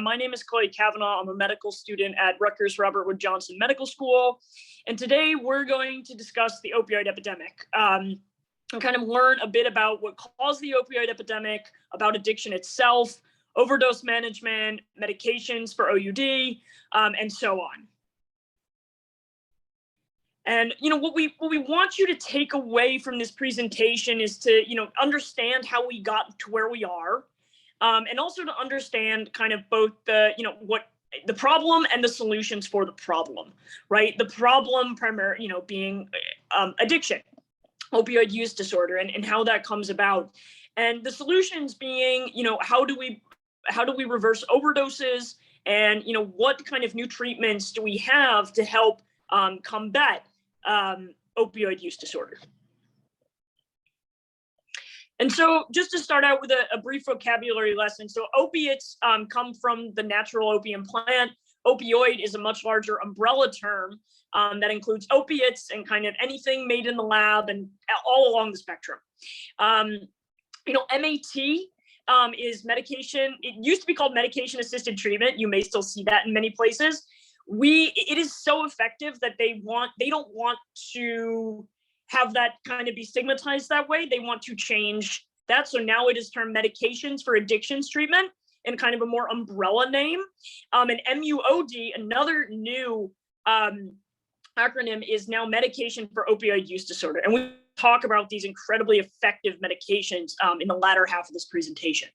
My name is Chloe Kavanaugh. I'm a medical student at Rutgers Robert Wood Johnson Medical School. And today we're going to discuss the opioid epidemic and kind of learn a bit about what caused the opioid epidemic, about addiction itself, overdose management, medications for OUD, and so on. And what we want you to take away from this presentation is to understand how we got to where we are, and also to understand kind of both the what the problem and the solutions for the problem, right? The problem primarily being addiction, opioid use disorder, and how that comes about, and the solutions being how do we reverse overdoses, and what kind of new treatments do we have to help combat opioid use disorder. And so just to start out with a brief vocabulary lesson. So opiates come from the natural opium plant. Opioid is a much larger umbrella term that includes opiates and kind of anything made in the lab and all along the spectrum. MAT is medication. It used to be called medication assisted treatment. You may still see that in many places. It is so effective that they don't want to have that kind of be stigmatized that way. They want to change that. So now it is termed medications for addictions treatment in kind of a more umbrella name. And MUOD, another new acronym, is now medication for opioid use disorder. And we talk about these incredibly effective medications in the latter half of this presentation.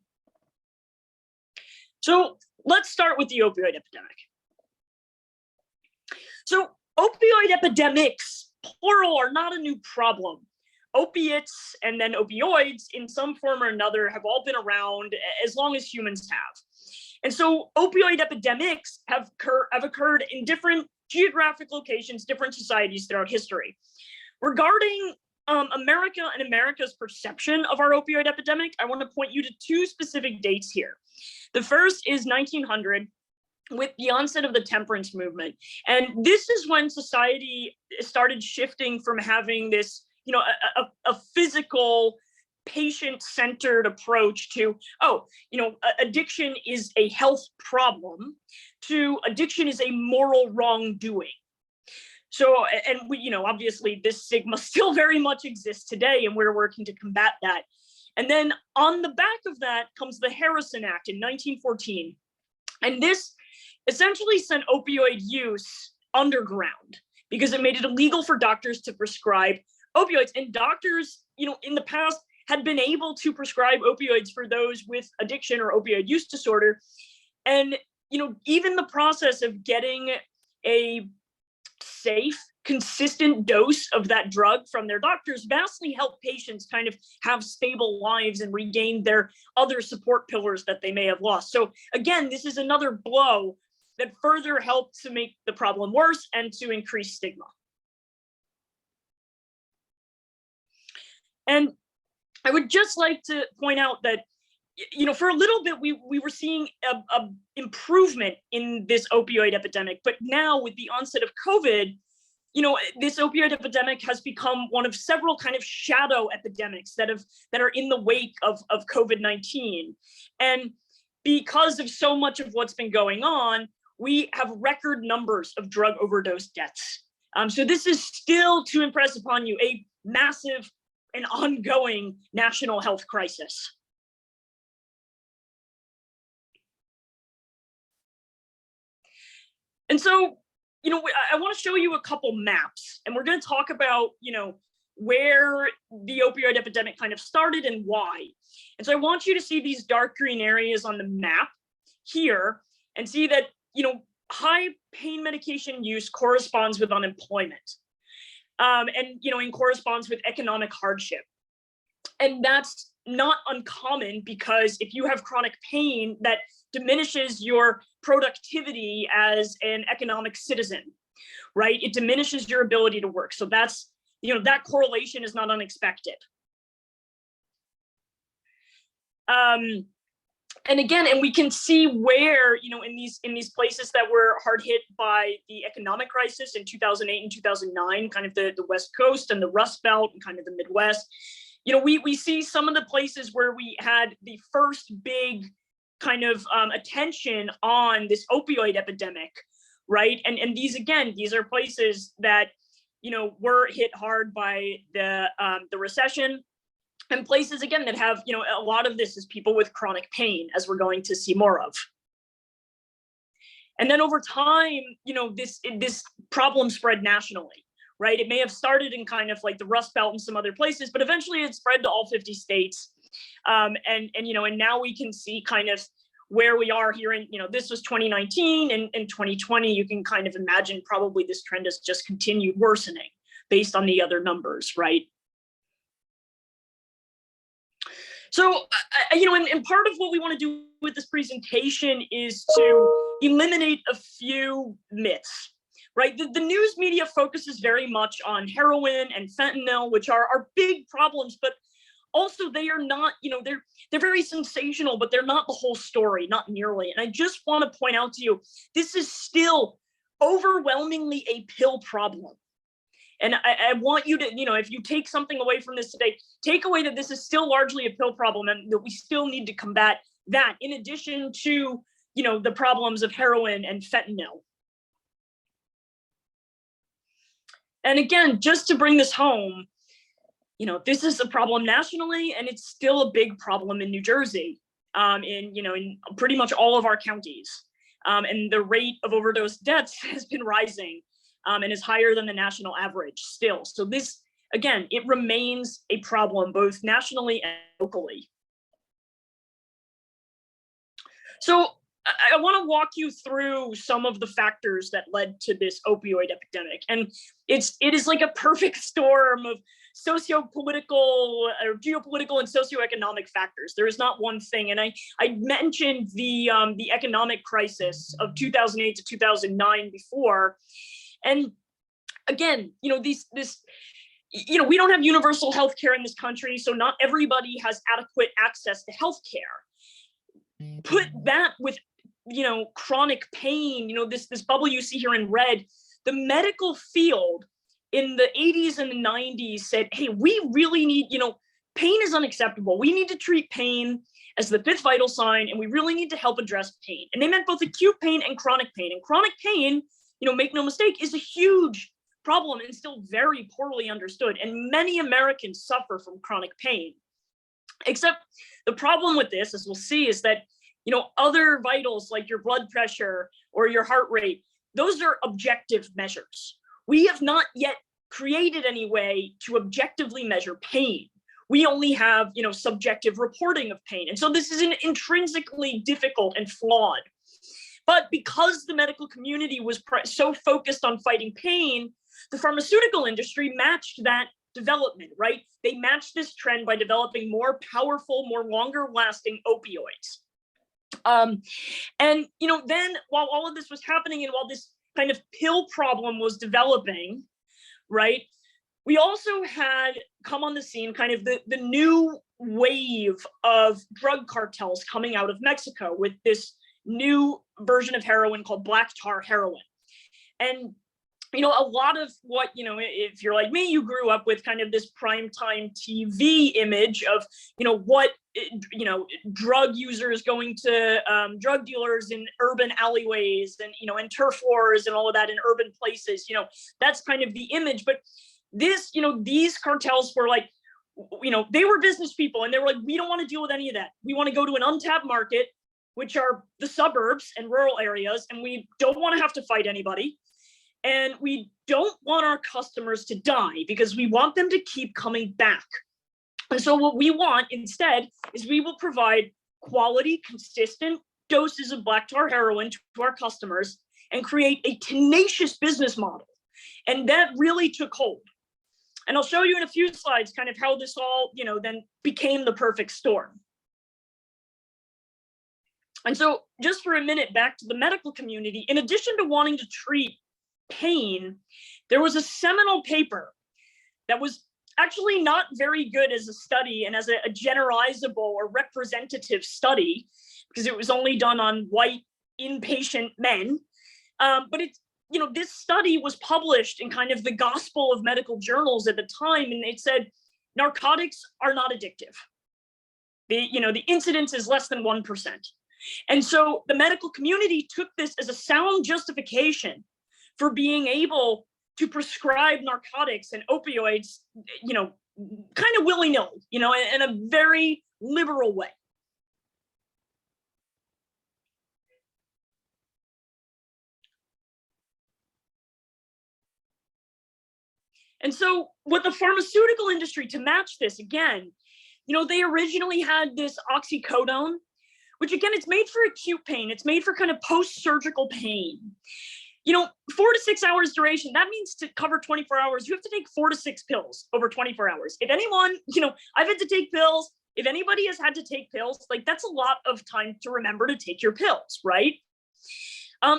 So let's start with the opioid epidemic. So opioid epidemics, plural, are not a new problem. Opiates and then opioids in some form or another have all been around as long as humans have. And so opioid epidemics have occurred in different geographic locations, different societies throughout history. Regarding America and America's perception of our opioid epidemic, I want to point you to two specific dates here. The first is 1900. With the onset of the temperance movement. And this is when society started shifting from having this, a physical, patient-centered approach to, addiction is a health problem, to addiction is a moral wrongdoing. So, and we, obviously this stigma still very much exists today, and we're working to combat that. And then on the back of that comes the Harrison Act in 1914. And this essentially sent opioid use underground because it made it illegal for doctors to prescribe opioids. And doctors, in the past had been able to prescribe opioids for those with addiction or opioid use disorder. And, even the process of getting a safe, consistent dose of that drug from their doctors vastly helped patients kind of have stable lives and regain their other support pillars that they may have lost. So again, this is another blow that further helped to make the problem worse and to increase stigma. And I would just like to point out that, for a little bit, we were seeing a improvement in this opioid epidemic, but now with the onset of COVID, this opioid epidemic has become one of several kind of shadow epidemics that are in the wake of COVID-19. And because of so much of what's been going on, we have record numbers of drug overdose deaths. So this is still, to impress upon you, a massive and ongoing national health crisis. And so, I want to show you a couple maps, and we're going to talk about, where the opioid epidemic kind of started and why. And so I want you to see these dark green areas on the map here and see that, high pain medication use corresponds with unemployment, and corresponds with economic hardship. And that's not uncommon because if you have chronic pain, that diminishes your productivity as an economic citizen, right? It diminishes your ability to work. So that's, that correlation is not unexpected. And again, and we can see where, in these places that were hard hit by the economic crisis in 2008 and 2009, kind of the West Coast and the Rust Belt and kind of the Midwest, we see some of the places where we had the first big kind of attention on this opioid epidemic, right? And these, again, these are places that, you know, were hit hard by the recession, and places, again, that have, you know, a lot of this is people with chronic pain, as we're going to see more of. And then over time, you know, this problem spread nationally, right? It may have started in kind of like the Rust Belt and some other places, but eventually it spread to all 50 states. And you know, and now we can see kind of where we are here in, you know, this was 2019, and in 2020, you can kind of imagine probably this trend has just continued worsening based on the other numbers, right? So, you know, and part of what we want to do with this presentation is to eliminate a few myths, right? The news media focuses very much on heroin and fentanyl, which are big problems, but also they are not, you know, they're very sensational, but they're not the whole story, not nearly. And I just want to point out to you, this is still overwhelmingly a pill problem. And I want you to, you know, if you take something away from this today, take away that this is still largely a pill problem, and that we still need to combat that, in addition to, you know, the problems of heroin and fentanyl. And again, just to bring this home, you know, this is a problem nationally, and it's still a big problem in New Jersey, in pretty much all of our counties. And the rate of overdose deaths has been rising, and is higher than the national average still. So this, again, it remains a problem both nationally and locally. So I want to walk you through some of the factors that led to this opioid epidemic. And it is like a perfect storm of socio-political or geopolitical and socioeconomic factors. There is not one thing. And I mentioned the economic crisis of 2008 to 2009 before. And again, you know, you know, we don't have universal health care in this country, so not everybody has adequate access to health care. Put that with, you know, chronic pain, you know, this bubble you see here in red, the medical field in the 80s and the 90s said, hey, we really need, you know, pain is unacceptable. We need to treat pain as the fifth vital sign, and we really need to help address pain. And they meant both acute pain and chronic pain. And chronic pain, you know, make no mistake, is a huge problem and still very poorly understood. And many Americans suffer from chronic pain. Except the problem with this, as we'll see, is that, you know, other vitals like your blood pressure or your heart rate, those are objective measures. We have not yet created any way to objectively measure pain. We only have, you know, subjective reporting of pain. And so this is intrinsically difficult and flawed. But because the medical community was so focused on fighting pain, the pharmaceutical industry matched that development, right? They matched this trend by developing more powerful, more longer lasting opioids. And, you know, then while all of this was happening and while this kind of pill problem was developing, right, we also had come on the scene kind of the new wave of drug cartels coming out of Mexico with this new version of heroin called black tar heroin. And, you know, a lot of what, you know, if you're like me, you grew up with kind of this primetime TV image of, you know, what, you know, drug users going to drug dealers in urban alleyways and, you know, and turf wars and all of that in urban places, you know, that's kind of the image. But this, you know, these cartels were like, you know, they were business people and they were like, we don't want to deal with any of that. We want to go to an untapped market, which are the suburbs and rural areas, and we don't want to have to fight anybody. And we don't want our customers to die because we want them to keep coming back. And so what we want instead is we will provide quality, consistent doses of black tar heroin to our customers and create a tenacious business model. And that really took hold. And I'll show you in a few slides kind of how this all, you know, then became the perfect storm. And so just for a minute, back to the medical community, in addition to wanting to treat pain, there was a seminal paper that was actually not very good as a study and as a generalizable or representative study, because it was only done on white inpatient men. But it's, you know, this study was published in kind of the gospel of medical journals at the time, and it said narcotics are not addictive. The incidence is less than 1%. And so the medical community took this as a sound justification for being able to prescribe narcotics and opioids, kind of willy-nilly, in a very liberal way. And so with the pharmaceutical industry, to match this again, they originally had this oxycodone, which again, it's made for acute pain. It's made for kind of post-surgical pain. 4 to 6 hours duration, that means to cover 24 hours, you have to take 4 to 6 pills over 24 hours. If anyone, I've had to take pills. If anybody has had to take pills, like that's a lot of time to remember to take your pills, right?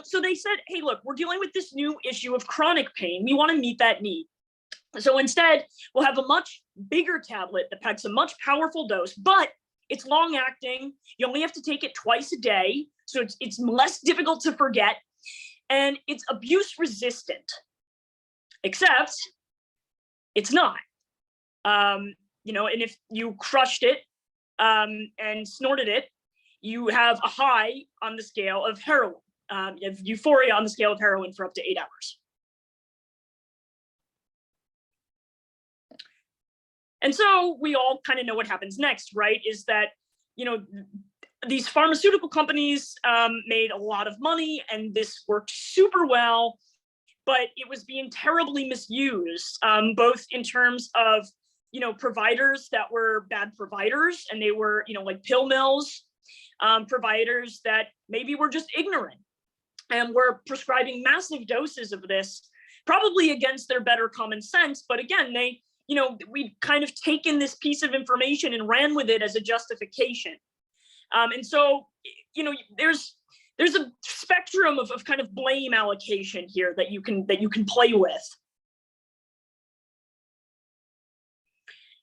So they said, hey, look, we're dealing with this new issue of chronic pain. We want to meet that need. So instead, we'll have a much bigger tablet that packs a much powerful dose, but it's long acting. You only have to take it twice a day. So it's less difficult to forget. And it's abuse resistant, except it's not. And if you crushed it and snorted it, you have a high on the scale of heroin. You have euphoria on the scale of heroin for up to 8 hours. And so we all kind of know what happens next, right? Is that, these pharmaceutical companies made a lot of money and this worked super well, but it was being terribly misused, both in terms of, providers that were bad providers and they were, like pill mills, providers that maybe were just ignorant and were prescribing massive doses of this, probably against their better common sense. But again, we've kind of taken this piece of information and ran with it as a justification. And so, there's a spectrum of kind of blame allocation here that you can play with.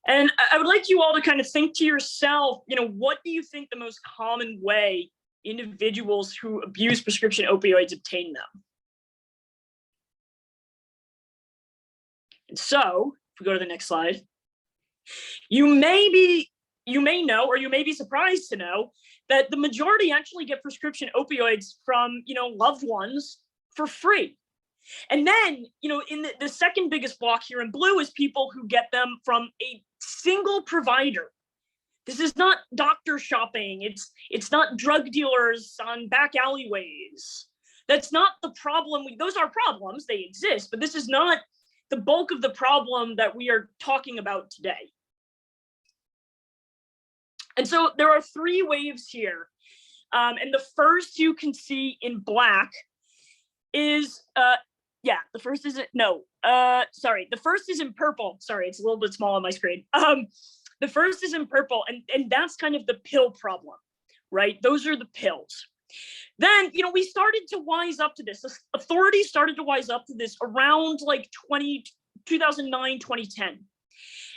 And I would like you all to kind of think to yourself, what do you think the most common way individuals who abuse prescription opioids obtain them? And so, if we go to the next slide, you may know, or you may be surprised to know, that the majority actually get prescription opioids from, loved ones for free. And then, in the second biggest block here in blue is people who get them from a single provider. This is not doctor shopping. It's not drug dealers on back alleyways. That's not the problem. Those are problems, they exist, but this is not the bulk of the problem that we are talking about today. And so there are 3 waves here. And the first you can see in black is, the first is, the first is in purple. Sorry, it's a little bit small on my screen. The first is in purple, and that's kind of the pill problem, right? Those are the pills. Then, we started to wise up to this. Authorities started to wise up to this around like 2009, 2010.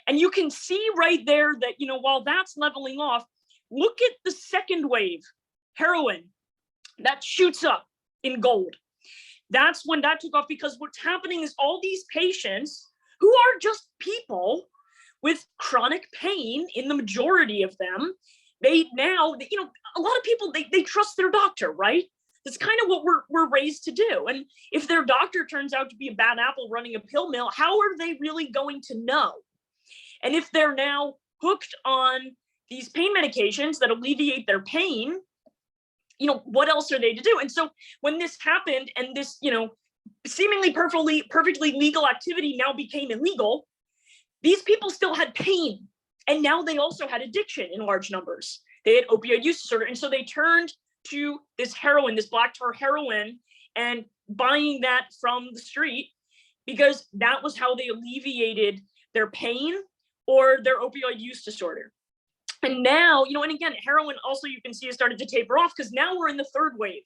And you can see right there that, while that's leveling off, look at the second wave, heroin, that shoots up in gold. That's when that took off, because what's happening is all these patients who are just people with chronic pain, in the majority of them, they now, a lot of people, they trust their doctor, right? That's kind of what we're raised to do. And if their doctor turns out to be a bad apple running a pill mill, how are they really going to know? And if they're now hooked on these pain medications that alleviate their pain, what else are they to do? And so when this happened and this, seemingly perfectly legal activity now became illegal, these people still had pain. And now they also had addiction in large numbers. They had opioid use disorder. And so they turned to this heroin, this black tar heroin, and buying that from the street, because that was how they alleviated their pain or their opioid use disorder. And now, and again, heroin also, you can see, has started to taper off, because now we're in the third wave,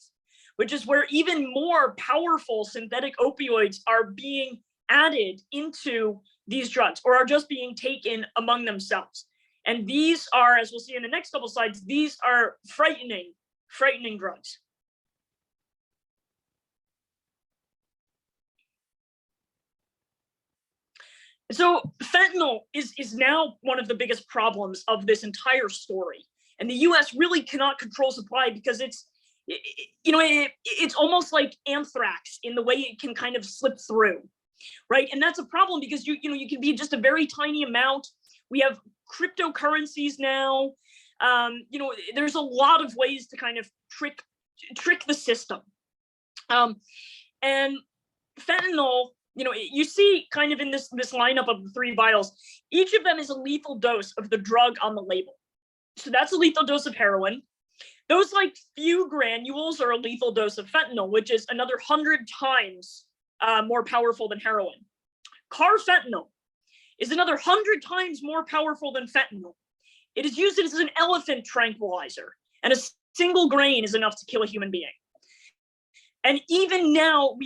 which is where even more powerful synthetic opioids are being added into these drugs, or are just being taken among themselves. And these are, as we'll see in the next couple slides, these are frightening drugs. So fentanyl is now one of the biggest problems of this entire story. And the US really cannot control supply because it's almost like anthrax in the way it can kind of slip through, right? And that's a problem because you can be just a very tiny amount. We have cryptocurrencies now. There's a lot of ways to kind of trick the system. And fentanyl, you see kind of in this lineup of the 3 vials, each of them is a lethal dose of the drug on the label. So that's a lethal dose of heroin. Those like few granules are a lethal dose of fentanyl, which is another 100 times more powerful than heroin. Carfentanil is another 100 times more powerful than fentanyl. It is used as an elephant tranquilizer, and a single grain is enough to kill a human being. And even now,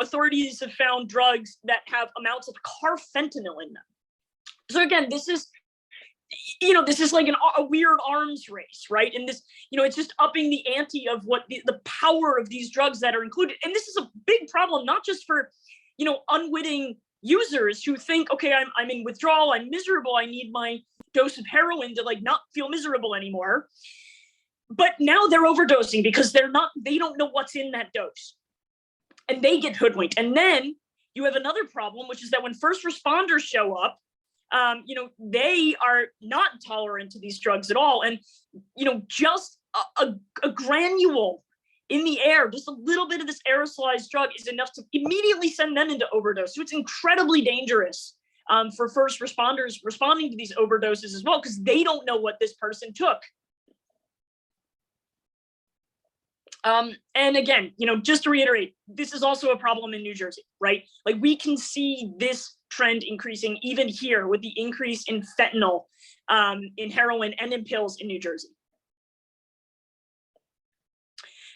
authorities have found drugs that have amounts of carfentanil in them. So again, this is like a weird arms race, right? And this, it's just upping the ante of what the power of these drugs that are included. And this is a big problem, not just for, unwitting users who think, okay, I'm in withdrawal, I'm miserable, I need my dose of heroin to like not feel miserable anymore. But now they're overdosing because they don't know what's in that dose. And they get hoodwinked. And then you have another problem, which is that when first responders show up, they are not tolerant to these drugs at all. And, just a granule in the air, just a little bit of this aerosolized drug is enough to immediately send them into overdose. So it's incredibly dangerous for first responders responding to these overdoses as well, because they don't know what this person took. And again, just to reiterate, this is also a problem in New Jersey, right? Like we can see this trend increasing even here with the increase in fentanyl, in heroin and in pills in New Jersey.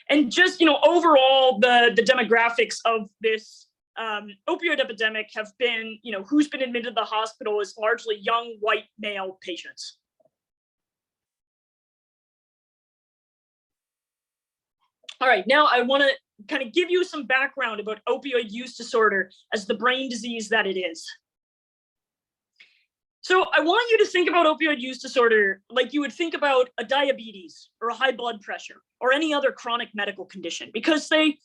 And just, overall, the demographics of this opioid epidemic have been, who's been admitted to the hospital is largely young white male patients. All right, now I want to kind of give you some background about opioid use disorder as the brain disease that it is. So I want you to think about opioid use disorder like you would think about a diabetes or a high blood pressure or any other chronic medical condition, because putting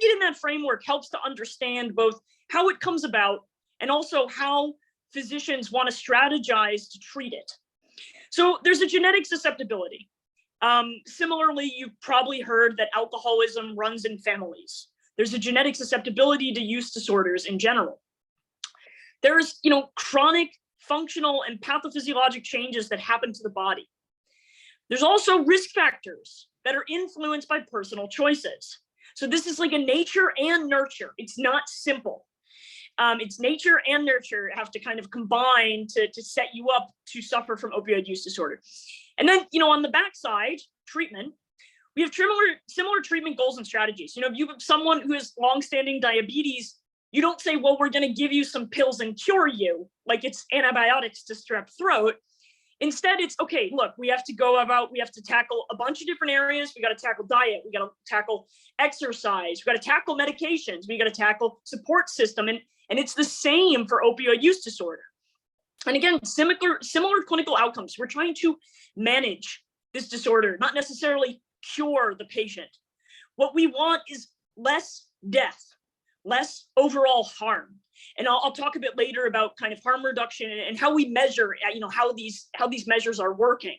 it in that framework helps to understand both how it comes about and also how physicians want to strategize to treat it. So there's a genetic susceptibility. Similarly, you've probably heard that alcoholism runs in families. There's a genetic susceptibility to use disorders in general. There's, chronic functional and pathophysiologic changes that happen to the body. There's also risk factors that are influenced by personal choices. So this is like a nature and nurture. It's not simple. It's nature and nurture have to kind of combine to set you up to suffer from opioid use disorder. And then, on the backside, treatment, we have similar treatment goals and strategies. If you have someone who has longstanding diabetes, you don't say, well, we're going to give you some pills and cure you, like it's antibiotics to strep throat. Instead, it's, okay, look, we have to tackle a bunch of different areas. We got to tackle diet. We got to tackle exercise. We got to tackle medications. We got to tackle support system. And it's the same for opioid use disorder. And again, similar clinical outcomes. We're trying to manage this disorder, not necessarily cure the patient. What we want is less death, less overall harm. And I'll talk a bit later about kind of harm reduction and how we measure, how these measures are working.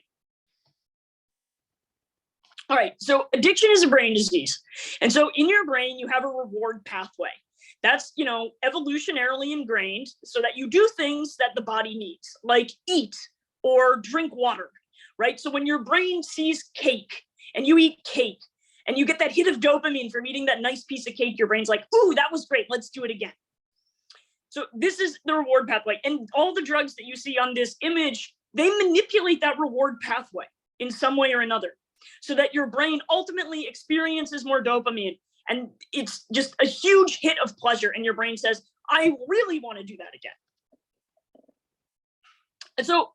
All right, so addiction is a brain disease. And so in your brain, you have a reward pathway. That's, evolutionarily ingrained so that you do things that the body needs, like eat or drink water, right? So when your brain sees cake and you eat cake and you get that hit of dopamine from eating that nice piece of cake, your brain's like, ooh, that was great, let's do it again. So this is the reward pathway. And all the drugs that you see on this image, they manipulate that reward pathway in some way or another so that your brain ultimately experiences more dopamine. And it's just a huge hit of pleasure. And your brain says, I really want to do that again. And so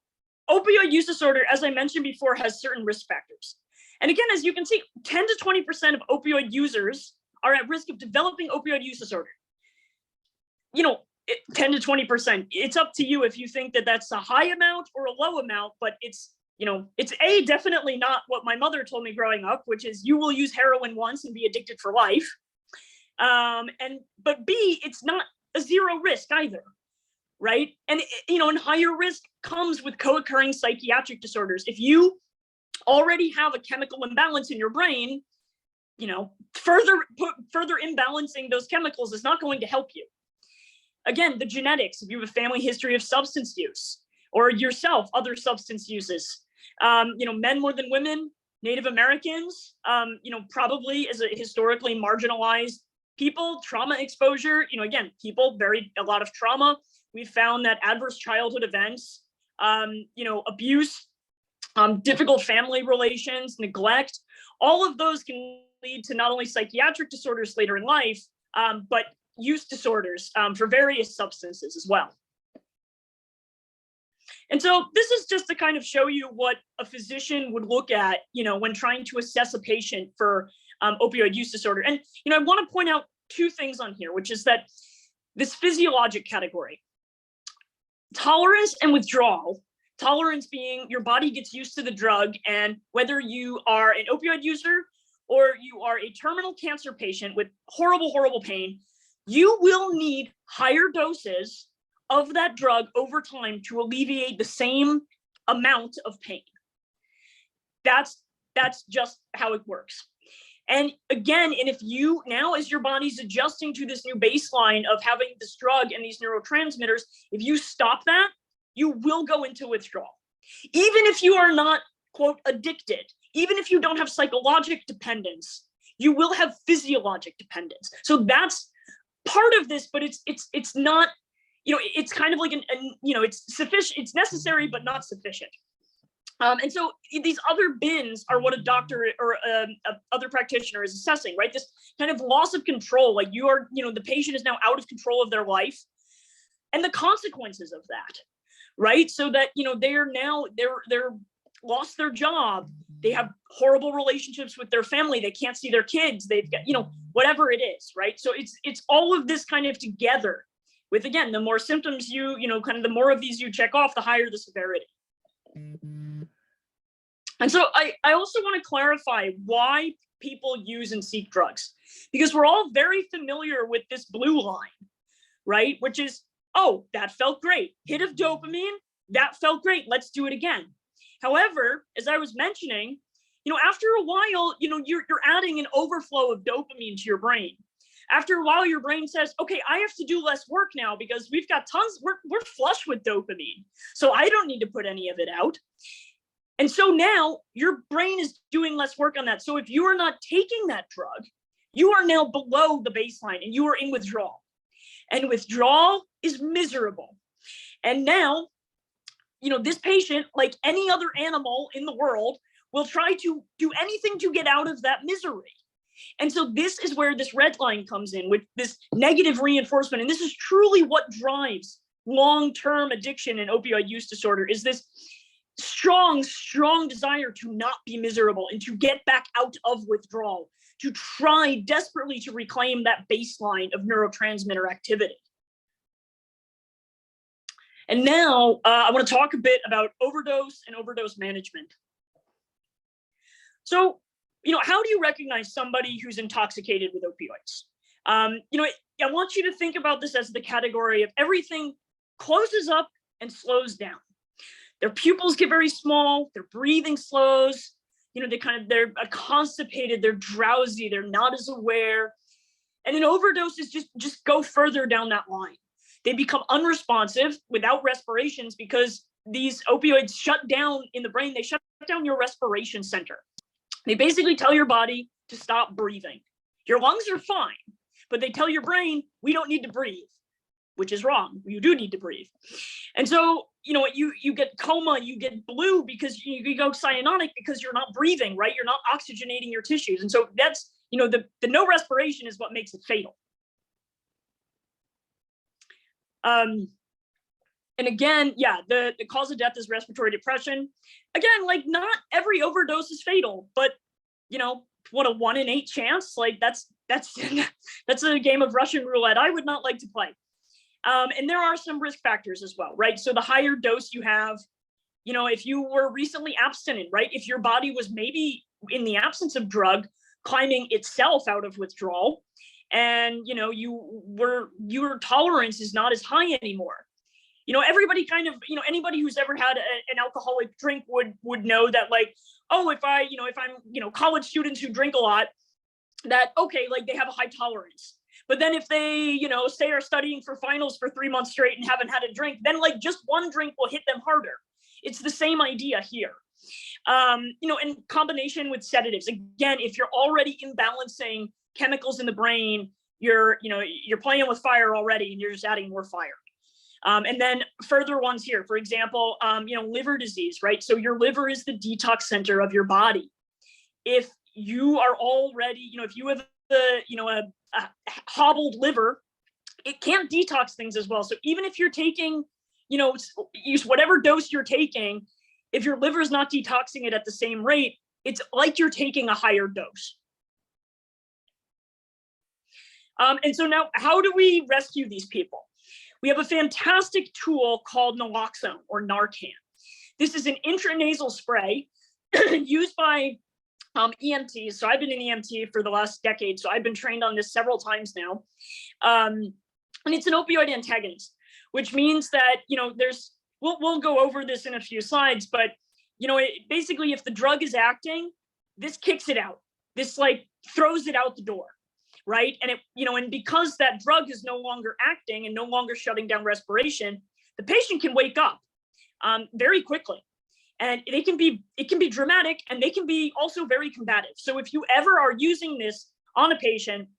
opioid use disorder, as I mentioned before, has certain risk factors. And again, as you can see, 10 to 20% of opioid users are at risk of developing opioid use disorder. 10 to 20%. It's up to you if you think that that's a high amount or a low amount, but it's it's definitely not what my mother told me growing up, which is you will use heroin once and be addicted for life. But B, it's not a zero risk either, right? And, and higher risk comes with co-occurring psychiatric disorders. If you already have a chemical imbalance in your brain, further imbalancing those chemicals is not going to help you. Again, the genetics, if you have a family history of substance use, or yourself, other substance uses, men more than women, Native Americans, probably as a historically marginalized people, trauma exposure, again, a lot of trauma. We've found that adverse childhood events, abuse, difficult family relations, neglect, all of those can lead to not only psychiatric disorders later in life, but use disorders for various substances as well. And so this is just to kind of show you what a physician would look at, when trying to assess a patient for opioid use disorder. And, I want to point out two things on here, which is that this physiologic category, tolerance and withdrawal, tolerance being your body gets used to the drug, and whether you are an opioid user or you are a terminal cancer patient with horrible, horrible pain, you will need higher doses of that drug over time to alleviate the same amount of pain. That's just how it works. And again, and if you now, as your body's adjusting to this new baseline of having this drug and these neurotransmitters, if you stop that, you will go into withdrawal. Even if you are not, quote, addicted, even if you don't have psychologic dependence, you will have physiologic dependence. So that's part of this, but it's not, it's kind of like it's sufficient, it's necessary, but not sufficient. And so these other bins are what a doctor or other practitioner is assessing, right? This kind of loss of control, like the patient is now out of control of their life and the consequences of that, right? So that, they're lost their job. They have horrible relationships with their family. They can't see their kids. They've got, whatever it is, right? So it's all of this kind of together with, again, the more symptoms the more of these you check off, the higher the severity. And so I also want to clarify why people use and seek drugs, because we're all very familiar with this blue line, right? Which is, oh, that felt great. Hit of dopamine, that felt great. Let's do it again. However, as I was mentioning, after a while, you're adding an overflow of dopamine to your brain. After a while, your brain says, okay, I have to do less work now because we've got we're flush with dopamine. So I don't need to put any of it out. And so now your brain is doing less work on that. So if you are not taking that drug, you are now below the baseline and you are in withdrawal. And withdrawal is miserable. And now, this patient, like any other animal in the world, will try to do anything to get out of that misery. And so this is where this red line comes in with this negative reinforcement. And this is truly what drives long-term addiction and opioid use disorder, is this strong desire to not be miserable and to get back out of withdrawal, to try desperately to reclaim that baseline of neurotransmitter activity. And now I want to talk a bit about overdose and overdose management. So, how do you recognize somebody who's intoxicated with opioids? I want you to think about this as the category of everything closes up and slows down. Their pupils get very small, their breathing slows, they're constipated, they're drowsy, they're not as aware. And an overdose is just go further down that line. They become unresponsive without respirations because these opioids shut down in the brain. They shut down your respiration center. They basically tell your body to stop breathing. Your lungs are fine, but they tell your brain, we don't need to breathe, which is wrong. You do need to breathe. And so, you get coma, you get blue because you go cyanotic because you're not breathing, right? You're not oxygenating your tissues. And so that's, the no respiration is what makes it fatal. And again, the cause of death is respiratory depression. Again, like not every overdose is fatal, but what, a 1 in 8 chance? Like that's a game of Russian roulette I would not like to play. And there are some risk factors as well, right? So the higher dose you have, if you were recently abstinent, right? If your body was maybe in the absence of drug climbing itself out of withdrawal, and your tolerance is not as high anymore. Everybody kind of, anybody who's ever had an alcoholic drink would know that, like, oh, if I'm college students who drink a lot, that okay, like they have a high tolerance. But then if they, say are studying for finals for 3 months straight and haven't had a drink, then like just one drink will hit them harder. It's the same idea here. In combination with sedatives. Again, if you're already imbalancing chemicals in the brain, you're playing with fire already, and you're just adding more fire. And then further ones here, for example, liver disease, right? So your liver is the detox center of your body. If you are already, if you have a hobbled liver, it can't detox things as well. So even if you're taking, use whatever dose you're taking, if your liver is not detoxing it at the same rate, it's like you're taking a higher dose. And so now, how do we rescue these people? We have a fantastic tool called Naloxone or Narcan. This is an intranasal spray used by EMTs. So I've been in EMT for the last decade, so I've been trained on this several times now. And it's an opioid antagonist, which means that, we'll go over this in a few slides, but, basically if the drug is acting, this kicks it out. This like throws it out the door, right? And and because that drug is no longer acting and no longer shutting down respiration, the patient can wake up very quickly. And it can be dramatic, and they can be also very combative. So if you ever are using this on a patient,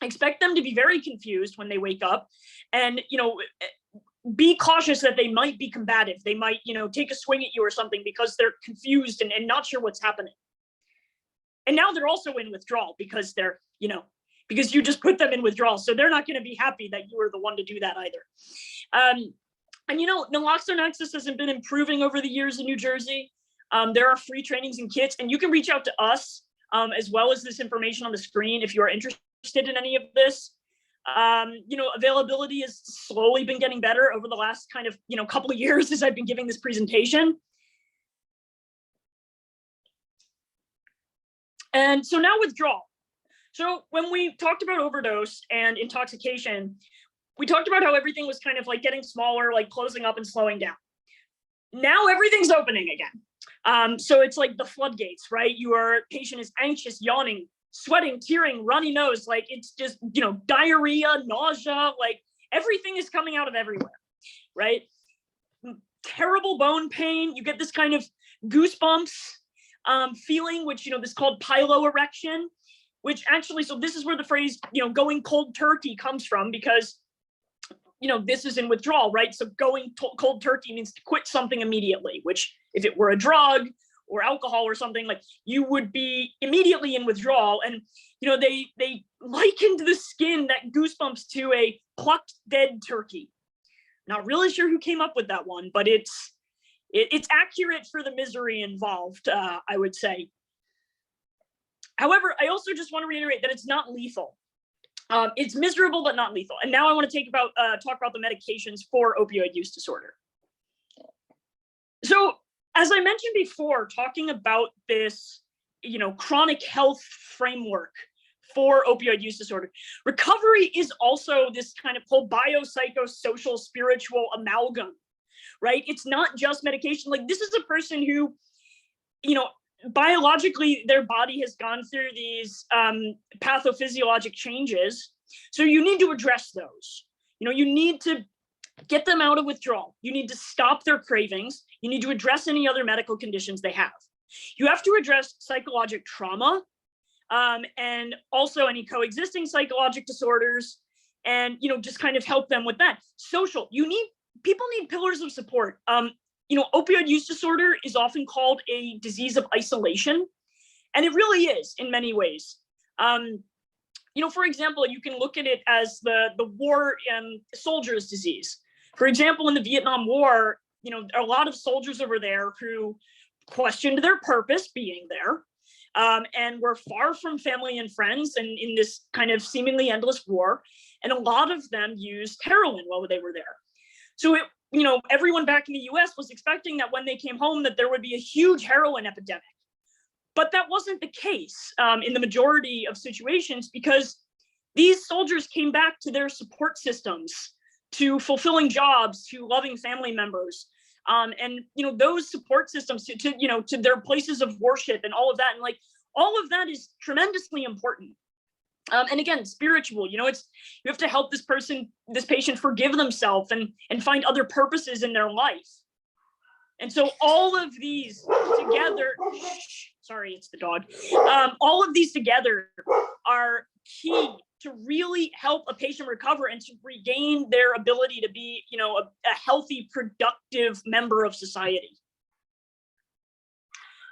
expect them to be very confused when they wake up, and be cautious that they might be combative. They might take a swing at you or something because they're confused and not sure what's happening. And now they're also in withdrawal because they're because you just put them in withdrawal, so they're not going to be happy that you were the one to do that either. And naloxone access hasn't been improving over the years in New Jersey. There are free trainings and kits, and you can reach out to us as well as this information on the screen if you are interested in any of this. Availability has slowly been getting better over the last kind of couple of years as I've been giving this presentation. And so now withdrawal. So when we talked about overdose and intoxication, we talked about how everything was kind of like getting smaller, like closing up and slowing down. Now everything's opening again. So it's like the floodgates, right? Your patient is anxious, yawning, sweating, tearing, runny nose, like it's just, diarrhea, nausea, like everything is coming out of everywhere, right? Terrible bone pain. You get this kind of goosebumps feeling, which, this is called piloerection, which actually, so this is where the phrase, going cold turkey comes from, because this is in withdrawal, right? So going cold turkey means to quit something immediately, which if it were a drug or alcohol or something, like you would be immediately in withdrawal. And, they likened the skin, that goosebumps, to a plucked dead turkey. Not really sure who came up with that one, but it's accurate for the misery involved, I would say. However, I also just want to reiterate that it's not lethal. It's miserable, but not lethal. And now I want to talk about the medications for opioid use disorder. So as I mentioned before, talking about this, chronic health framework for opioid use disorder, recovery is also this kind of whole biopsychosocial spiritual amalgam, right? It's not just medication. Like this is a person who, biologically, their body has gone through these pathophysiologic changes. So you need to address those. You need to get them out of withdrawal. You need to stop their cravings. You need to address any other medical conditions they have. You have to address psychologic trauma and also any coexisting psychologic disorders, and just kind of help them with that. Social, people need pillars of support. Opioid use disorder is often called a disease of isolation, and it really is in many ways. For example, you can look at it as the war soldiers' disease. For example, in the Vietnam War, a lot of soldiers over there who questioned their purpose being there, and were far from family and friends, and in this kind of seemingly endless war, and a lot of them used heroin while they were there. So everyone back in the US was expecting that when they came home that there would be a huge heroin epidemic. But that wasn't the case in the majority of situations, because these soldiers came back to their support systems, to fulfilling jobs, to loving family members, and those support systems to their places of worship and all of that, and like all of that is tremendously important. And again, spiritual, you have to help this patient forgive themselves and find other purposes in their life. And so all of these together, sorry, it's the dog. All of these together are key to really help a patient recover and to regain their ability to be, a healthy, productive member of society.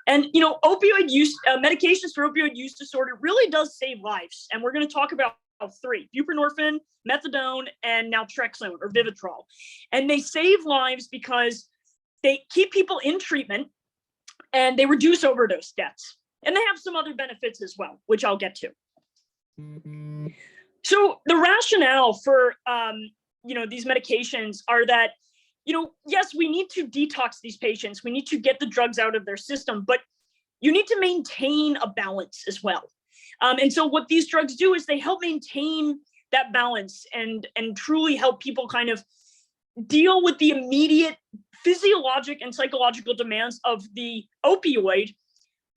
And, opioid use, medications for opioid use disorder really does save lives. And we're going to talk about 3: buprenorphine, methadone, and naltrexone or Vivitrol. And they save lives because they keep people in treatment and they reduce overdose deaths. And they have some other benefits as well, which I'll get to. So the rationale for, these medications are that, yes, we need to detox these patients. We need to get the drugs out of their system, but you need to maintain a balance as well. And so what these drugs do is they help maintain that balance and truly help people kind of deal with the immediate physiologic and psychological demands of the opioid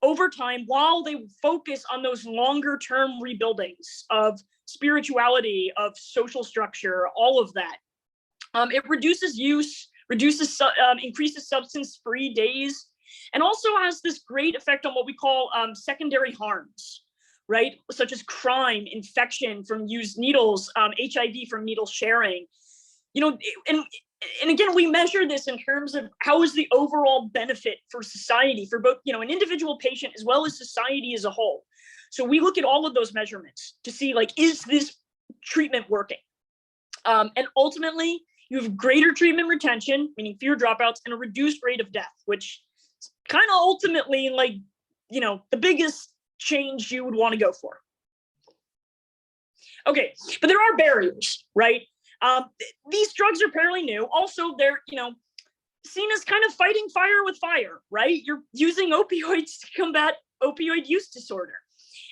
over time, while they focus on those longer term rebuildings of spirituality, of social structure, all of that. It reduces use, increases substance-free days, and also has this great effect on what we call secondary harms, right? Such as crime, infection from used needles, HIV from needle sharing. And again, we measure this in terms of how is the overall benefit for society, for both, an individual patient as well as society as a whole. So we look at all of those measurements to see, like, is this treatment working? And ultimately, you have greater treatment retention, meaning fewer dropouts, and a reduced rate of death, which is kind of ultimately like, the biggest change you would want to go for. Okay, but there are barriers, right? These drugs are fairly new. Also, they're, seen as kind of fighting fire with fire, right? You're using opioids to combat opioid use disorder.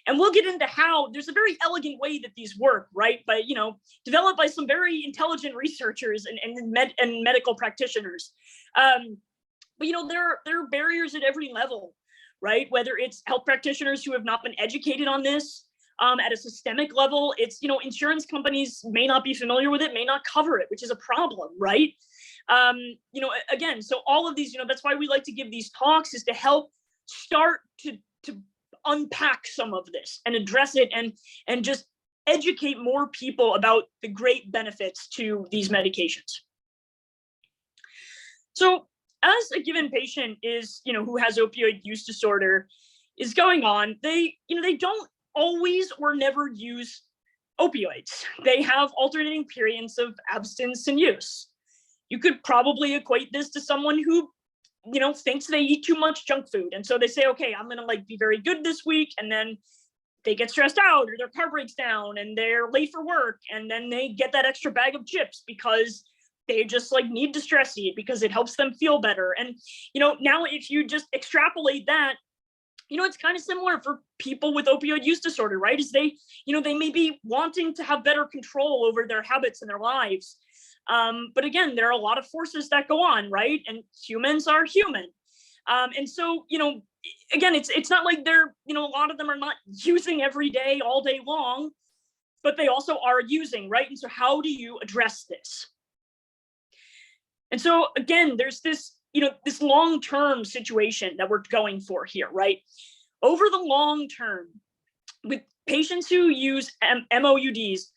And we'll get into how there's a very elegant way that these work, right? But, developed by some very intelligent researchers and medical practitioners. But, there are barriers at every level, right? Whether it's health practitioners who have not been educated on this, at a systemic level, it's, insurance companies may not be familiar with it, may not cover it, which is a problem, right? Again, so all of these, that's why we like to give these talks, is to help start to unpack some of this and address it and just educate more people about the great benefits to these medications. So as a given patient is, who has opioid use disorder is going on, they don't always or never use opioids. They have alternating periods of abstinence and use. You could probably equate this to someone who, thinks they eat too much junk food. And so they say, okay, I'm going to be very good this week. And then they get stressed out or their car breaks down and they're late for work. And then they get that extra bag of chips because they just need to stress eat because it helps them feel better. And, now if you just extrapolate that, it's kind of similar for people with opioid use disorder, right? Is they may be wanting to have better control over their habits and their lives. But again, there are a lot of forces that go on, right? And humans are human. And so, again, it's not like they're, a lot of them are not using every day, all day long, but they also are using, right? And so how do you address this? And so again, there's this, this long-term situation that we're going for here, right? Over the long term, with patients who use MOUDs,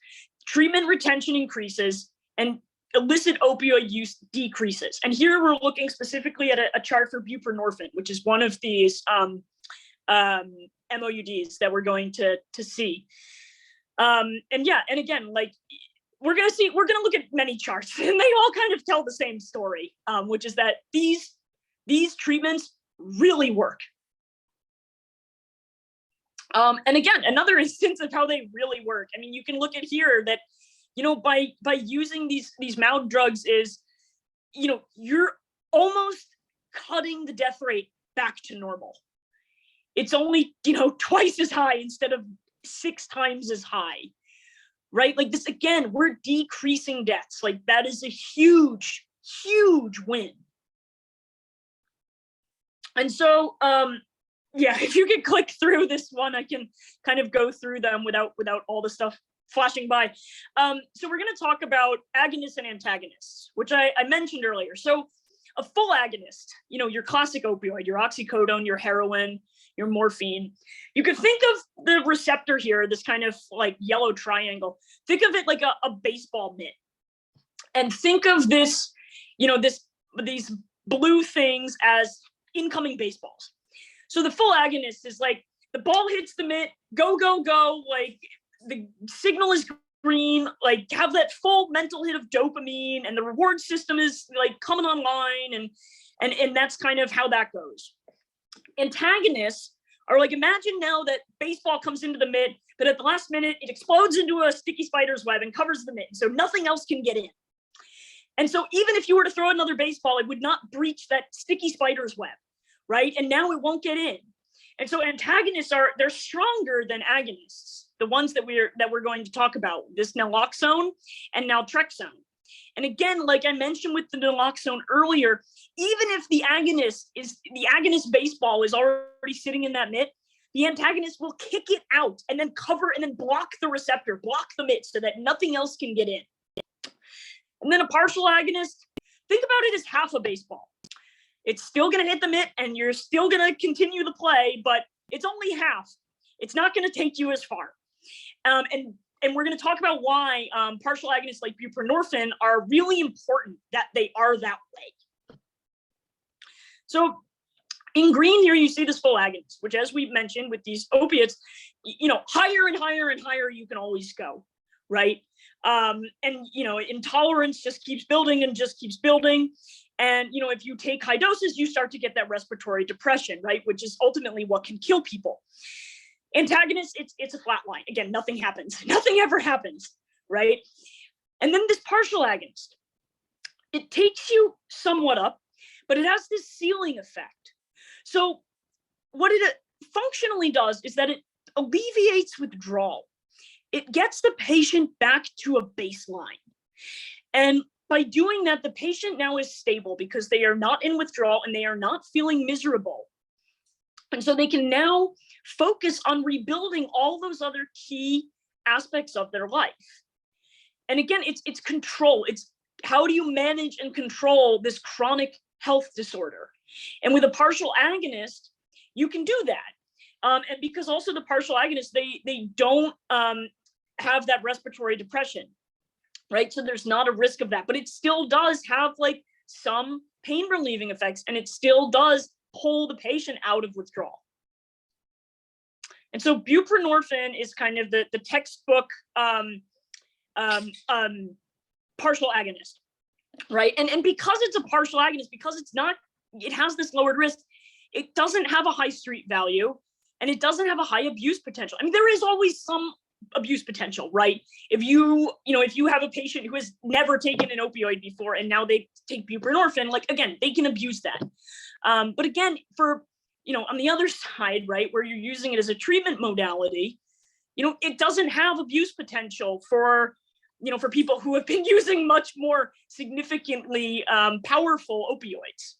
treatment retention increases and illicit opioid use decreases. And here we're looking specifically at a chart for buprenorphine, which is one of these MOUDs that we're going to see. And again, we're going to look at many charts and they all kind of tell the same story, which is that these treatments really work. And again, another instance of how they really work. I mean, you can look at here that, by using these MOUD drugs is, you're almost cutting the death rate back to normal. It's only, twice as high instead of 6 times as high, right? Like this, again, we're decreasing deaths. Like that is a huge, huge win. And so, if you could click through this one, I can kind of go through them without all the stuff flashing by. So we're going to talk about agonists and antagonists, which I mentioned earlier. So a full agonist, your classic opioid, your oxycodone, your heroin, your morphine. You could think of the receptor here, this kind of like yellow triangle. Think of it like a baseball mitt. And think of this, these blue things as incoming baseballs. So the full agonist is like the ball hits the mitt, go, go, go, like the signal is green, like have that full mental hit of dopamine and the reward system is like coming online and that's kind of how that goes. Antagonists are like, imagine now that baseball comes into the mitt, but at the last minute it explodes into a sticky spider's web and covers the mitt, so nothing else can get in. And so even if you were to throw another baseball, it would not breach that sticky spider's web, right? And now it won't get in. And so antagonists they're stronger than agonists, the ones that we're going to talk about, this naloxone and naltrexone. And again, like I mentioned with the naloxone earlier, even if the agonist baseball is already sitting in that mitt, the antagonist will kick it out and then cover and then block the receptor, block the mitt so that nothing else can get in. And then a partial agonist, think about it as half a baseball. It's still going to hit the mitt and you're still going to continue the play, but it's only half. It's not going to take you as far. And we're going to talk about why partial agonists like buprenorphine are really important, that they are that way. So in green here, you see this full agonist, which as we've mentioned with these opiates, higher and higher and higher you can always go, right? And intolerance just keeps building and just keeps building. And, if you take high doses, you start to get that respiratory depression, right? Which is ultimately what can kill people. Antagonists, it's a flat line. Again, nothing happens. Nothing ever happens, right? And then this partial agonist, it takes you somewhat up, but it has this ceiling effect. So what it functionally does is that it alleviates withdrawal. It gets the patient back to a baseline. And by doing that, the patient now is stable because they are not in withdrawal and they are not feeling miserable. And so they can now focus on rebuilding all those other key aspects of their life. And again, it's control. It's how do you manage and control this chronic health disorder? And with a partial agonist, you can do that. And because also the partial agonists, they don't have that respiratory depression, right? So there's not a risk of that, but it still does have like some pain relieving effects, and it still does pull the patient out of withdrawal. And so buprenorphine is kind of the textbook partial agonist, right? And because it's a partial agonist, because it has this lowered risk, it doesn't have a high street value, and it doesn't have a high abuse potential. I mean, there is always some abuse potential, right? If you have a patient who has never taken an opioid before and now they take buprenorphine, like again, they can abuse that. But again, for on the other side, right, where you're using it as a treatment modality, it doesn't have abuse potential for people who have been using much more significantly powerful opioids.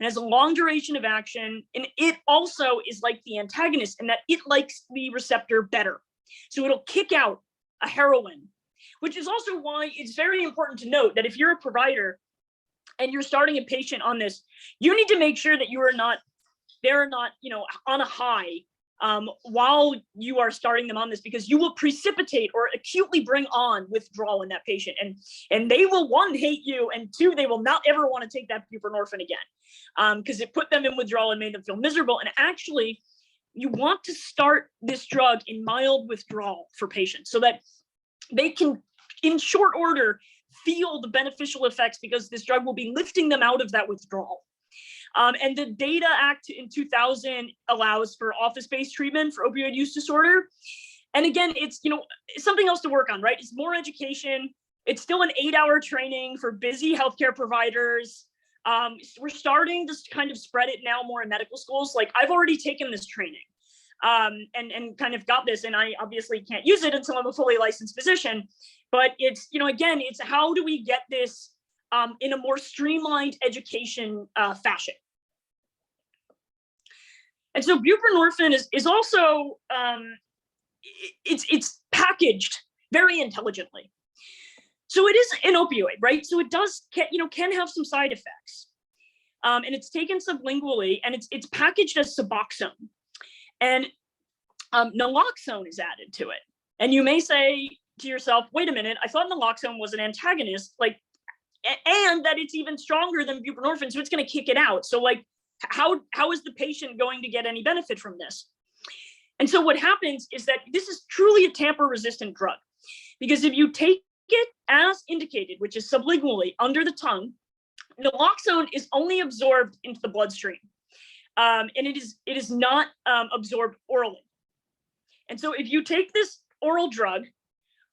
It has a long duration of action, and it also is like the antagonist in that it likes the receptor better. So it'll kick out a heroin, which is also why it's very important to note that if you're a provider and you're starting a patient on this, you need to make sure that they're not on a high while you are starting them on this, because you will precipitate or acutely bring on withdrawal in that patient. And they will, one, hate you, and two, they will not ever want to take that buprenorphine again because it put them in withdrawal and made them feel miserable. And actually, you want to start this drug in mild withdrawal for patients so that they can, in short order, feel the beneficial effects, because this drug will be lifting them out of that withdrawal. And the Data Act in 2000 allows for office-based treatment for opioid use disorder. And again, it's something else to work on, right? It's more education, It's still an 8-hour training for busy healthcare providers. We're starting to kind of spread it now more in medical schools. Like, I've already taken this training and kind of got this, and I obviously can't use it until I'm a fully licensed physician. But it's, again, it's how do we get this in a more streamlined education fashion. And so buprenorphine is also, it's packaged very intelligently. So it is an opioid, right? So it does, can have some side effects. And it's taken sublingually, and it's packaged as Suboxone. And naloxone is added to it. And you may say to yourself, wait a minute, I thought naloxone was an antagonist, and that it's even stronger than buprenorphine, so it's going to kick it out. So how is the patient going to get any benefit from this? And so what happens is that this is truly a tamper-resistant drug, because if you take it as indicated, which is sublingually under the tongue, naloxone is only absorbed into the bloodstream, and it is not absorbed orally. And so if you take this oral drug,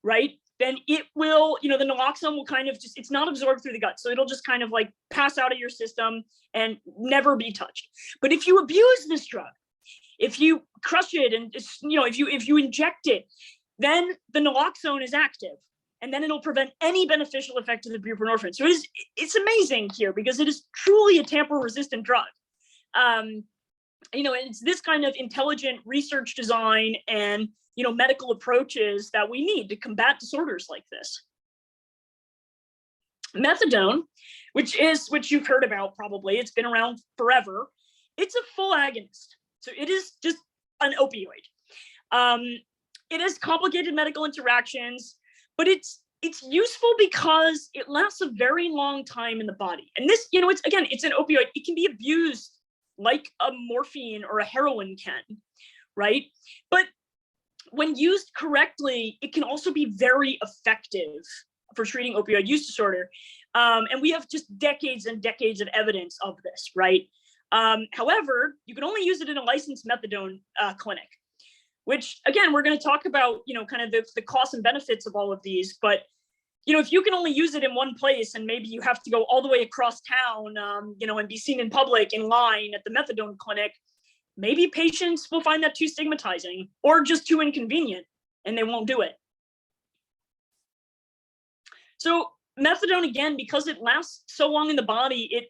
right, then it will, the naloxone will kind of it's not absorbed through the gut. So it'll just kind of pass out of your system and never be touched. But if you abuse this drug, if you crush it and, if you inject it, then the naloxone is active, and then it'll prevent any beneficial effect of the buprenorphine. So it's amazing here, because it is truly a tamper-resistant drug. And it's this kind of intelligent research design and medical approaches that we need to combat disorders like this. Methadone, which you've heard about probably, it's been around forever. It's a full agonist. So it is just an opioid. It has complicated medical interactions, but it's useful because it lasts a very long time in the body. And this, it's an opioid. It can be abused like a morphine or a heroin can, right? But when used correctly, it can also be very effective for treating opioid use disorder. And we have just decades and decades of evidence of this, right? However, you can only use it in a licensed methadone clinic, which, again, we're going to talk about, kind of the costs and benefits of all of these. But, if you can only use it in one place, and maybe you have to go all the way across town, and be seen in public in line at the methadone clinic, maybe patients will find that too stigmatizing or just too inconvenient, and they won't do it. So methadone, again, because it lasts so long in the body, it,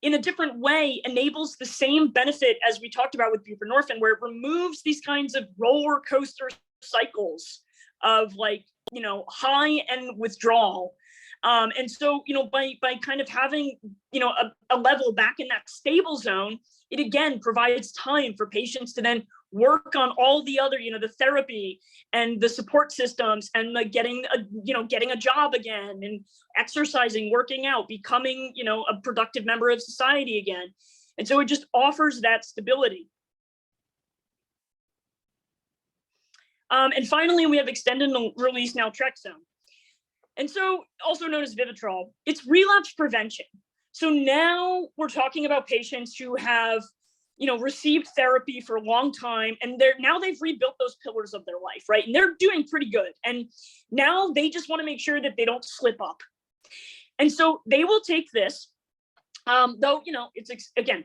in a different way, enables the same benefit as we talked about with buprenorphine, where it removes these kinds of roller coaster cycles of high and withdrawal. And so, by kind of having, a level back in that stable zone, it again provides time for patients to then work on all the other, the therapy and the support systems, and getting a job again, and exercising, working out, becoming, a productive member of society again. And so it just offers that stability. And finally, we have extended release naltrexone. And so, also known as Vivitrol, it's relapse prevention. So now we're talking about patients who have, received therapy for a long time, and they've rebuilt those pillars of their life, right? And they're doing pretty good. And now they just want to make sure that they don't slip up. And so they will take this, though, it's, again,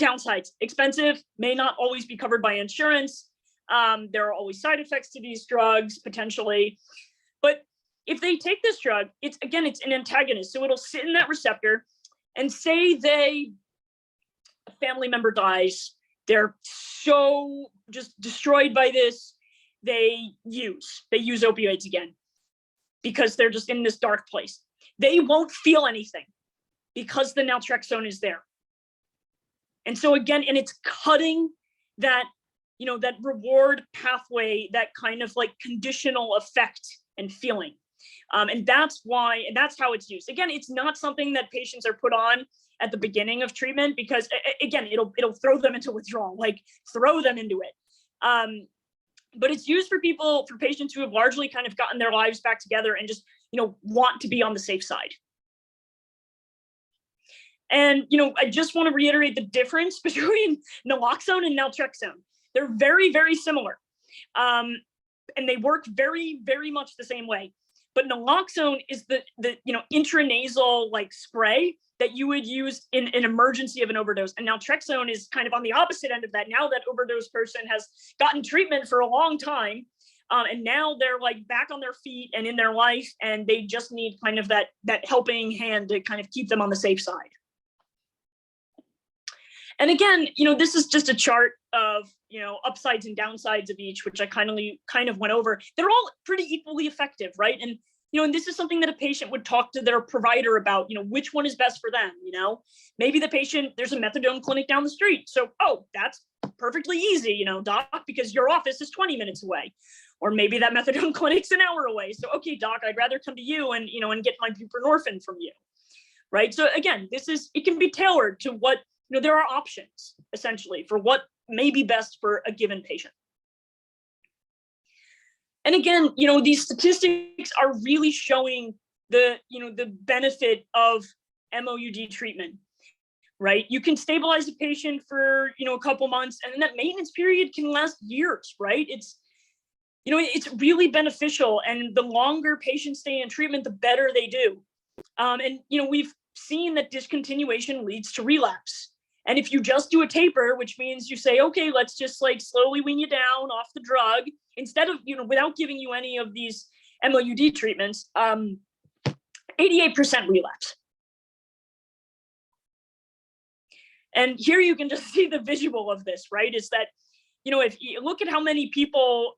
downsides: expensive, may not always be covered by insurance. There are always side effects to these drugs, potentially. But if they take this drug, it's an antagonist. So it'll sit in that receptor, and say a family member dies, they're so just destroyed by this, they use opioids again, because they're just in this dark place. They won't feel anything because the naltrexone is there. And so again, and it's cutting that, that reward pathway, that kind of conditional effect and feeling. And that's how it's used. Again, it's not something that patients are put on at the beginning of treatment, because again, it'll throw them into withdrawal, throw them into it. But it's used for patients who have largely kind of gotten their lives back together and just, want to be on the safe side. And, I just want to reiterate the difference between naloxone and naltrexone. They're very, very similar. And they work very, very much the same way. But naloxone is the intranasal like spray that you would use in an emergency of an overdose. And naltrexone is kind of on the opposite end of that. Now that overdose person has gotten treatment for a long time, and now they're like back on their feet and in their life, and they just need kind of that helping hand to kind of keep them on the safe side. And again, this is just a chart of, upsides and downsides of each, which I kind of went over. They're all pretty equally effective, right? And, and this is something that a patient would talk to their provider about, which one is best for them, Maybe the patient, there's a methadone clinic down the street. So, oh, that's perfectly easy, doc, because your office is 20 minutes away. Or maybe that methadone clinic's an hour away. So, okay, doc, I'd rather come to you and, and get my buprenorphine from you, right? So again, it can be tailored to what, there are options essentially for what may be best for a given patient. And again, these statistics are really showing the benefit of MOUD treatment, right? You can stabilize a patient for, a couple months, and then that maintenance period can last years, right? It's really beneficial, and the longer patients stay in treatment, the better they do. And we've seen that discontinuation leads to relapse. And if you just do a taper, which means you say, okay, let's just like slowly wean you down off the drug, instead of, without giving you any of these MOUD treatments, 88% relapse. And here you can just see the visual of this, right? Is that, if you look at how many people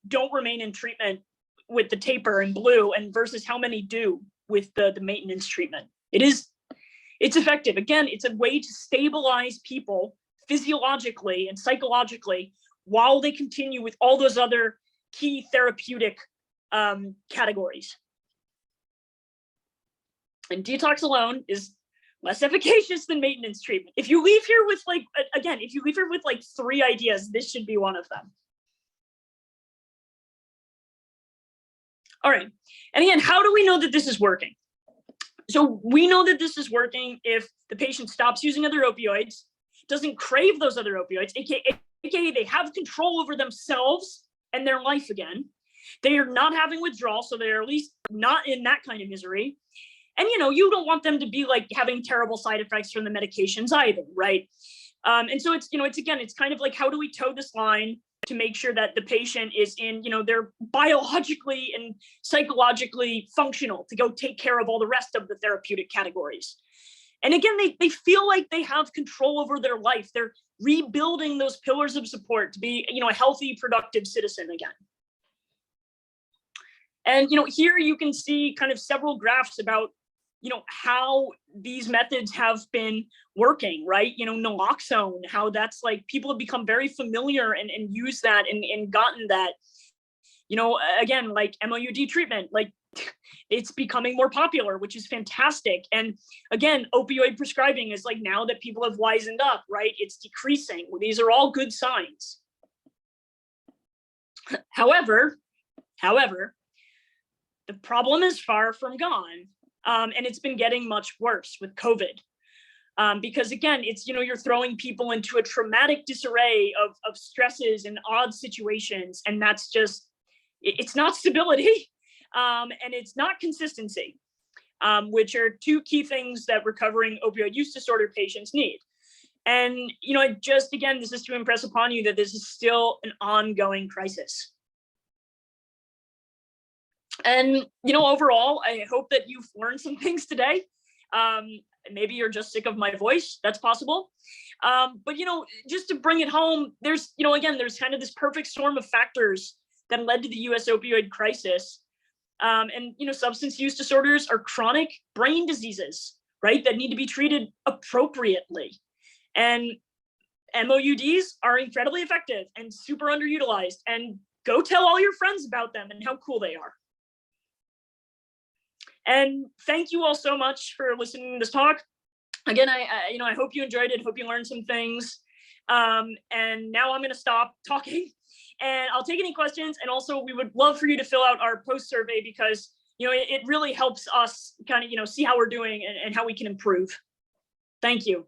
don't remain in treatment with the taper in blue and versus how many do with the maintenance treatment. It's effective. Again, it's a way to stabilize people physiologically and psychologically while they continue with all those other key therapeutic categories. And detox alone is less efficacious than maintenance treatment. If you leave here with like 3 ideas, this should be one of them. All right. And again, how do we know that this is working? So we know that this is working if the patient stops using other opioids, doesn't crave those other opioids, aka they have control over themselves and their life again. They are not having withdrawal, so they're at least not in that kind of misery. And you don't want them to be like having terrible side effects from the medications either, right? And so it's kind of like, how do we toe this line to make sure that the patient is in, they're biologically and psychologically functional to go take care of all the rest of the therapeutic categories. And again, they feel like they have control over their life. They're rebuilding those pillars of support to be, a healthy, productive citizen again. And, here you can see kind of several graphs about, how these methods have been working, right? Naloxone, how that's like people have become very familiar and used that and gotten that, again, like MOUD treatment, like it's becoming more popular, which is fantastic. And again, opioid prescribing is like, now that people have wisened up, right? It's decreasing. These are all good signs. However, the problem is far from gone. And it's been getting much worse with COVID. Because again, it's, you're throwing people into a traumatic disarray of stresses and odd situations. And that's just, it's not stability and it's not consistency, which are 2 key things that recovering opioid use disorder patients need. And, again, this is to impress upon you that this is still an ongoing crisis. And, overall, I hope that you've learned some things today. Maybe you're just sick of my voice. That's possible. But, just to bring it home, there's, again, there's kind of this perfect storm of factors that led to the US opioid crisis. And, substance use disorders are chronic brain diseases, right, that need to be treated appropriately. And MOUDs are incredibly effective and super underutilized. And go tell all your friends about them and how cool they are. And thank you all so much for listening to this talk. Again, I hope you enjoyed it. Hope you learned some things. And now I'm going to stop talking and I'll take any questions. And also we would love for you to fill out our post survey because, it really helps us kind of, see how we're doing and how we can improve. Thank you.